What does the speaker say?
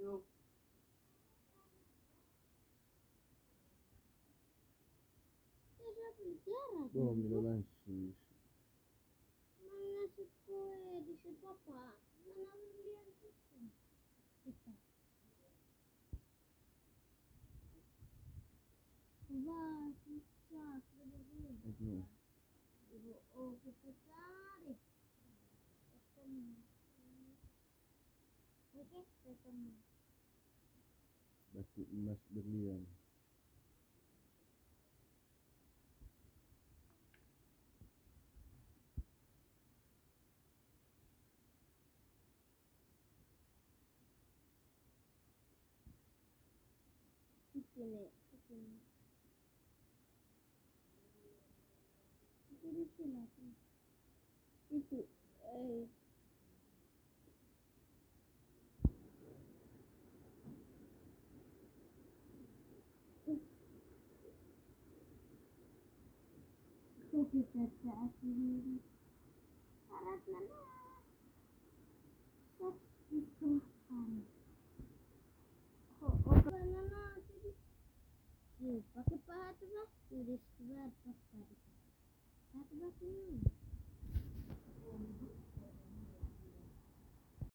Yuk. Belum langsung. Mana kue di papa? Mana lihat itu? Kita. Wah, susah. Itu. Oh, kita cari. Ketemu. Oke, ketemu. Batu emas berlian. Itu nih. Itu sini. Itu. Kok kita asli? Syarat mana? Itu kan. Oh, mana tadi? Pakai pahat lah. Tulis sebar pas tadi. Pahat batu.